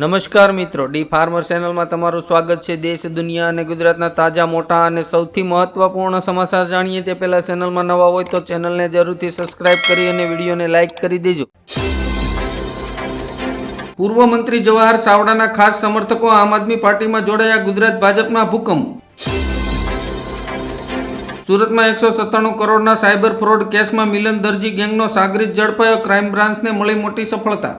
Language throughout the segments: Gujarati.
નમસ્કાર મિત્રો, ડી ફાર્મર ચેનલમાં તમારું સ્વાગત છે। દેશ, દુનિયા અને ગુજરાતના તાજા, મોટા અને સૌથી મહત્વપૂર્ણ સમાચાર જાણીએ તે પહેલા ચેનલમાં નવા હોય તો ચેનલને જરૂરથી સબસ્ક્રાઇબ કરી અને વિડીયોને લાઇક કરી દેજો। પૂર્વ મંત્રી જવાહર ચાવડાના ખાસ સમર્થકો આમ આદમી પાર્ટીમાં જોડાયા। ગુજરાત ભાજપના ભૂકંપ। સુરતમાં 197 કરોડના સાયબર ફ્રોડ કેસમાં મિલન દરજી ગેંગનો સાગરીત ઝડપાયો। ક્રાઇમ બ્રાન્ચને મળી મોટી સફળતા।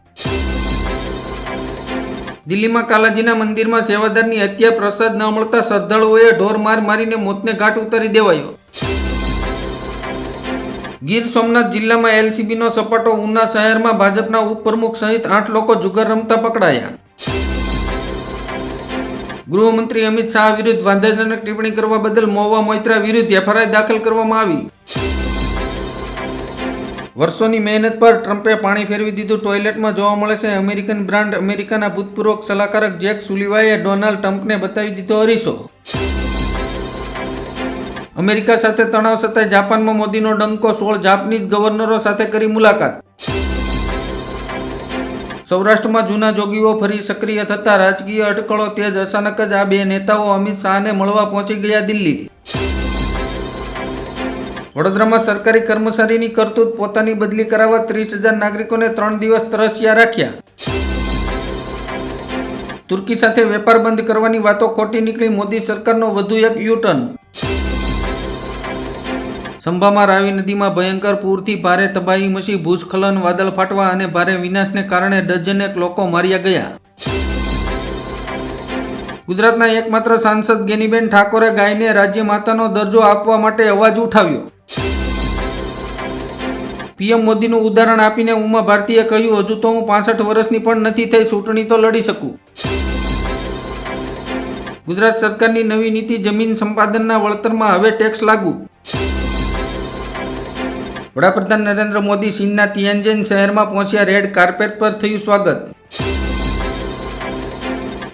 દિલ્હીમાં કાલાજીના મંદિરમાં સેવાદારની હત્યા, પ્રસાદ ન મળતા શ્રદ્ધાળુઓએ ઢોર મારીને મોતને ઘાટ ઉતારી દેવાયો। ગીર સોમનાથ જિલ્લામાં એલસીબીનો સપાટો। ઉના શહેરમાં ભાજપના ઉપપ્રમુખ સહિત 8 લોકો જુગાર રમતા પકડાયા। ગૃહમંત્રી અમિત શાહ વિરુદ્ધ વાંધાજનક ટિપ્પણી કરવા બદલ મહુવા મોઇત્રા વિરુદ્ધ એફઆઈઆર દાખલ કરવામાં આવી। વર્ષોની મહેનત પર ટ્રમ્પે પાણી ફેરવી દીધું ટોયલેટમાં જોવા મળે છે અમેરિકન બ્રાન્ડ। અમેરિકાના ભૂતપૂર્વ સલાહકારક જેક સુલિવાએ ડોનાલ્ડ ટ્રમ્પને બતાવી દીધો અરીસો। અમેરિકા સાથે તણાવ છતાંય જાપાનમાં મોદીનો ડંકો। 16 જાપાનીઝ ગવર્નરો સાથે કરી મુલાકાત। સૌરાષ્ટ્રમાં જૂના જોગીઓ ફરી સક્રિય થતા રાજકીય અટકળો તેજ। અચાનક જ આ બે નેતાઓ અમિત શાહને મળવા પહોંચી ગયા દિલ્હી। વડોદરામાં સરકારી કર્મચારીની કરતૂત, પોતાની બદલી કરાવવા 30,000 નાગરિકોને 3 દિવસ તરસ્યા રાખ્યા। તુર્કી સાથે વેપાર બંધ કરવાની વાતો ખોટી નીકળી, મોદી સરકારનો વધુ એક યુ-ટર્ન। સંભામાં રાવી નદીમાં ભયંકર પૂરથી ભારે તબાહી મચી। ભૂસ્ખલન, વાદળ ફાટવા અને ભારે વિનાશને કારણે ડઝનેક લોકો માર્યા ગયા। ગુજરાતના એકમાત્ર સાંસદ ગેનીબેન ઠાકોરે ગાયને રાજ્ય માતાનો દરજ્જો આપવા માટે અવાજ ઉઠાવ્યો। પીએમ મોદીનું ઉદાહરણ આપીને ઉમા ભારતીએ કહ્યું, હજુ તો હું 65 વર્ષની પણ નથી થઈ, ચૂંટણી તો લડી શકું। ગુજરાત સરકારની નવી નીતિ જમીન સંપાદનના વળતરમાં હવે ટેક્સ લાગુ। વડાપ્રધાન નરેન્દ્ર મોદી ચીનના તિયાનજિન શહેરમાં પહોંચ્યા। રેડ કાર્પેટ પર થયું સ્વાગત।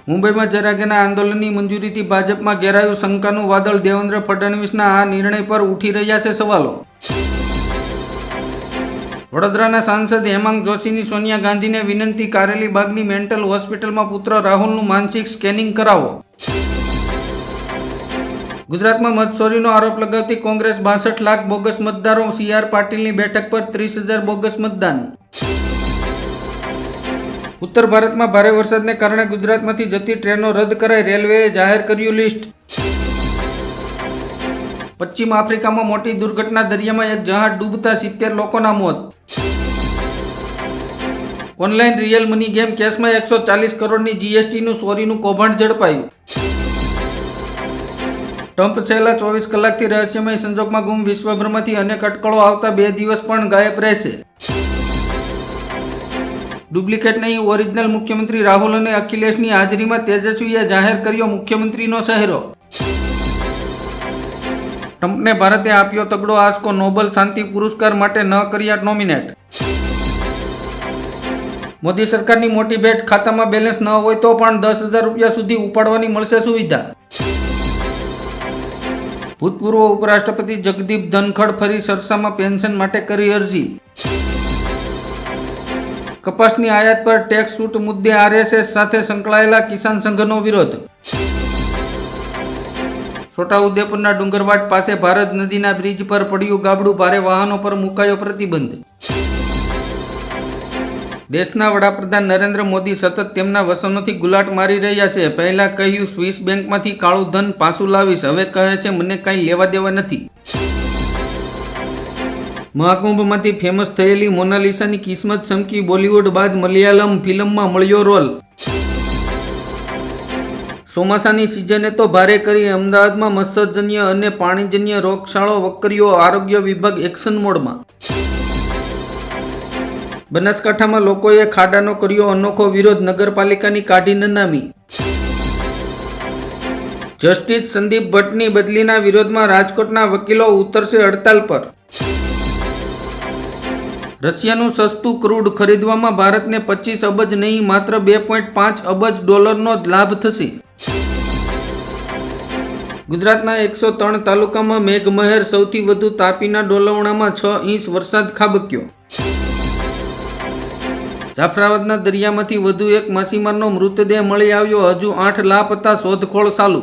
મુંબઈમાં જરાગેના આંદોલનની મંજૂરીથી ભાજપમાં ઘેરાયું શંકાનું વાદળ। દેવેન્દ્ર ફડણવીસના આ નિર્ણય પર ઉઠી રહ્યા છે સવાલો। વડોદરાના સાંસદ હેમાંગ જોશીની સોનિયા ગાંધીને વિનંતી, કારેલી બાગની મેન્ટલ હોસ્પિટલમાં પુત્ર રાહુલનું માનસિક સ્કેનિંગ કરાવો। ગુજરાતમાં મતચોરીનો આરોપ લગાવતી કોંગ્રેસ 62 લાખ બોગસ મતદારો। CR પાટીલની બેઠક પર 30,000 બોગસ મતદાન। ઉત્તર ભારતમાં ભારે વરસાદને કારણે ગુજરાતમાંથી જતી ટ્રેનો રદ કરાઈ, રેલવેએ જાહેર કર્યું લિસ્ટ। પશ્ચિમ આફ્રિકામાં મોટી દુર્ઘટના, દરિયામાં એક જહાજ ડૂબતા 70 લોકોના મોત। ઓનલાઈન રિયલ મની ગેમ કેસમાં 140 કરોડની જીએસટીનું ચોરીનું કૌભાંડ ઝડપાયું। ટ્રમ્પ છેલ્લા 24 કલાકથી રહસ્યમય સંજોગમાં ગુમ। વિશ્વભરમાંથી અનેક અટકળો આવતા 2 દિવસ પણ ગાયબ રહેશે। ડુપ્લિકેટ નહીં, ઓરિજિનલ મુખ્યમંત્રી રાહુલ અને અખિલેશની હાજરીમાં તેજસ્વીએ જાહેર કર્યો મુખ્યમંત્રીનો ચહેરો। ટ્રમ્પને ભારતે આપ્યો તગડો આંચકો, નોબેલ શાંતિ પુરસ્કાર માટે ન કર્યા નોમિનેટ। મોદી સરકારની મોટી ભેટ, ખાતામાં બેલેન્સ ન હોય તો પણ 10,000 રૂપિયા સુધી ઉપાડવાની મળશે સુવિધા। ભૂતપૂર્વ ઉપરાષ્ટ્રપતિ જગદીપ ધનખડ ફરી ચર્ચામાં, પેન્શન માટે કરી અરજી। કપાસની આયાત પર ટેક્સ છૂટ મુદ્દે આરએસએસ સાથે સંકળાયેલા કિસાન સંઘનો વિરોધ। છોટાઉદેપુરના ડુંગરવાડ પાસે ભારત નદીના બ્રિજ પર પડ્યું ગાબડું, ભારે વાહનો પર મુકાયો પ્રતિબંધ। દેશના વડાપ્રધાન નરેન્દ્ર મોદી સતત તેમના વસનોથી ગુલાટ મારી રહ્યા છે। પહેલા કહ્યું સ્વિસ બેંકમાંથી કાળું ધન પાછું લાવીશ, હવે કહે છે મને કાંઈ લેવા દેવા નથી। મહાકુંભમાંથી ફેમસ થયેલી મોનાલિસાની કિસ્મત ચમકી, બોલિવૂડ બાદ મલયાલમ ફિલ્મમાં મળ્યો રોલ। ચોમાસાની સિઝને તો ભારે કરી, અમદાવાદમાં મચ્છરજન્ય અને પાણીજન્ય રોગચાળો વકર્યો, આરોગ્ય વિભાગ એક્શન મોડમાં। બનાસકાંઠામાં લોકોએ ખાડાનો કર્યો અનોખો વિરોધ, નગરપાલિકાની કાઢી નનામી। જસ્ટિસ સંદીપ ભટ્ટની બદલીના વિરોધમાં રાજકોટના વકીલો ઉતરશે હડતાલ પર। રશિયાનું સસ્તું ક્રૂડ ખરીદવામાં ભારતને 25 અબજ નહીં, માત્ર $2.5 અબજ નો જ લાભ થશે। ગુજરાતના 103 તાલુકામાં મેઘમહેર, સૌથી વધુ તાપીના ડોલવણામાં 6 ઇંચ વરસાદ ખાબક્યો। જાફરાબાદના દરિયામાંથી વધુ એક માછીમારનો મૃતદેહ મળી આવ્યો, હજુ 8 લાપતા, શોધખોળ ચાલુ.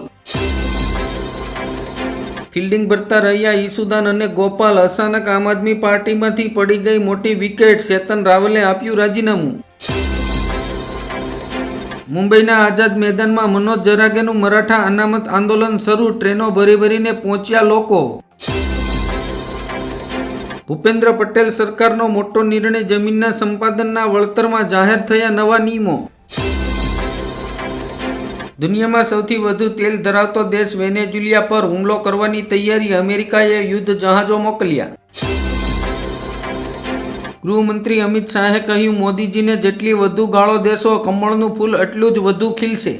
ફિલ્ડિંગ ભરતા રહ્યા ઈસુદાન અને ગોપાલ, અચાનક આમ આદમી પાર્ટીમાંથી પડી ગઈ મોટી વિકેટ, ચેતન રાવલે આપ્યું રાજીનામું. મુંબઈના આઝાદ મેદાનમાં મનોજ જરાગેનું મરાઠા અનામત આંદોલન શરૂ, ટ્રેનો ભરી ભરીને પહોંચ્યા લોકો. ભૂપેન્દ્ર પટેલ સરકારનો મોટો નિર્ણય, જમીનના સંપાદનના વળતરમાં જાહેર થયા નવા નિયમો. દુનિયામાં સૌથી વધુ તેલ ધરાવતો દેશ વેનેઝુએલા પર હુમલો કરવાની તૈયારી, અમેરિકાએ યુદ્ધ જહાજો મોકલ્યા. ગૃહમંત્રી અમિત શાહે કહ્યું, મોદીજીને જેટલી વધુ ગાળો દેશો, કમળનું ફૂલ એટલું જ વધુ ખીલશે.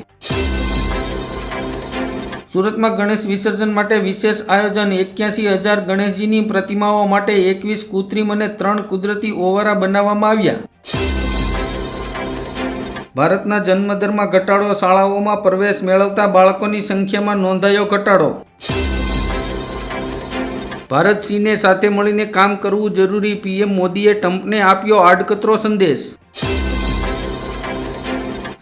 સુરતમાં ગણેશ વિસર્જન માટે વિશેષ આયોજન, 81,000 ગણેશજીની પ્રતિમાઓ માટે 21 કૃત્રિમ અને 3 કુદરતી ઓવારા બનાવવામાં આવ્યા. ભારતના જન્મદરમાં ઘટાડો, શાળાઓમાં પ્રવેશ મેળવતા બાળકોની સંખ્યામાં નોંધાયો ઘટાડો. ભારત ચીને સાથે મળીને કામ કરવું જરૂરી, પીએમ મોદીએ ટ્રમ્પને આપ્યો આડકતરો સંદેશ.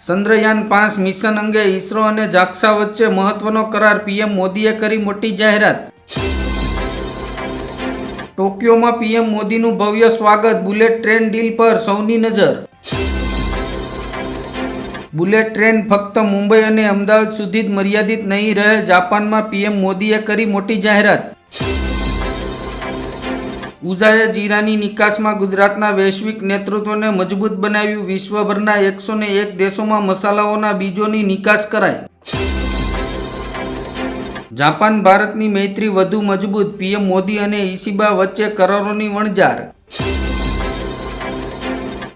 ચંદ્રયાન 5 મિશન અંગે ઈસરો અને જાક્સા વચ્ચે મહત્વનો કરાર, પીએમ મોદીએ કરી મોટી જાહેરાત. ટોક્યોમાં પીએમ મોદીનું ભવ્ય સ્વાગત, બુલેટ ટ્રેન ડીલ પર સૌની નજર. બુલેટ ટ્રેન ફક્ત મુંબઈ અને અમદાવાદ સુધી જ મર્યાદિત નહીં રહે, જાપાનમાં પીએમ મોદીએ કરી મોટી જાહેરાત. ઉઝાએ જીરાની નિકાસમાં ગુજરાતના વૈશ્વિક નેતૃત્વને મજબૂત બનાવ્યું, વિશ્વભરના 101 દેશોમાં મસાલાઓના બીજોની નિકાસ કરાઈ. જાપાન ભારતની મૈત્રી વધુ મજબૂત, પીએમ મોદી અને ઈશિબા વચ્ચે કરારોની વણઝાર.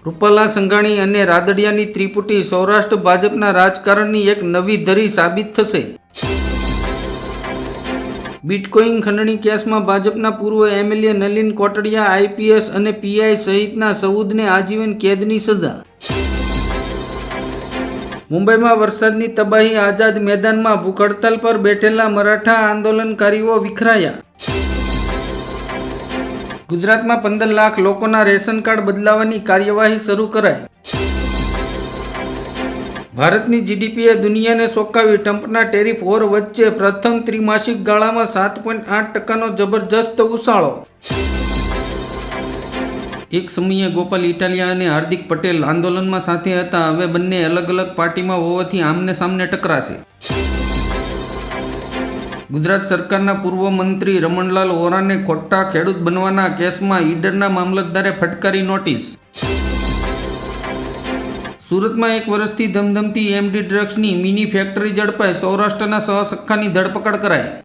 રૂપાલા, સંઘાણી અને રાદડિયાની ત્રિપુટી, સૌરાષ્ટ્ર ભાજપના રાજકારણની એક નવી ધરી સાબિત થશે. બિટકોઇન ખંડણી કેસમાં ભાજપના પૂર્વ એમએલએ નલિન કોટડિયા, આઈપીએસ અને પીઆઈ સહિતના 14ને આજીવન કેદની સજા. મુંબઈમાં વરસાદની તબાહી, આઝાદ મેદાનમાં ભૂખ હડતાલ પર બેઠેલા મરાઠા આંદોલનકારીઓ વિખરાયા. ગુજરાતમાં 15 લાખ લોકોના રેશન કાર્ડ બદલાવવાની કાર્યવાહી શરૂ કરાઈ. ભારતની જીડીપીએ દુનિયાને ચોંકાવી, ટ્રમ્પના ટેરિફ વોર વચ્ચે પ્રથમ ત્રિમાસિક ગાળામાં 7.8%નો જબરજસ્ત ઉછાળો. એક સમયે ગોપાલ ઇટાલિયા અને હાર્દિક પટેલ આંદોલનમાં સાથે હતા, હવે બંને અલગ અલગ પાર્ટીમાં હોવાથી આમને સામને ટકરાશે. ગુજરાત સરકારના પૂર્વ મંત્રી રમણલાલ ઓરાને ખોટા ખેડૂત બનવાના કેસમાં ઈડરના મામલતદારે ફટકારી નોટિસ. સુરતમાં 1 વર્ષથી ધમધમતી એમડી ડ્રગ્સની મિની ફેક્ટરી ઝડપાઈ, સૌરાષ્ટ્રના 6 સખ્ખાની ધરપકડ કરાઈ.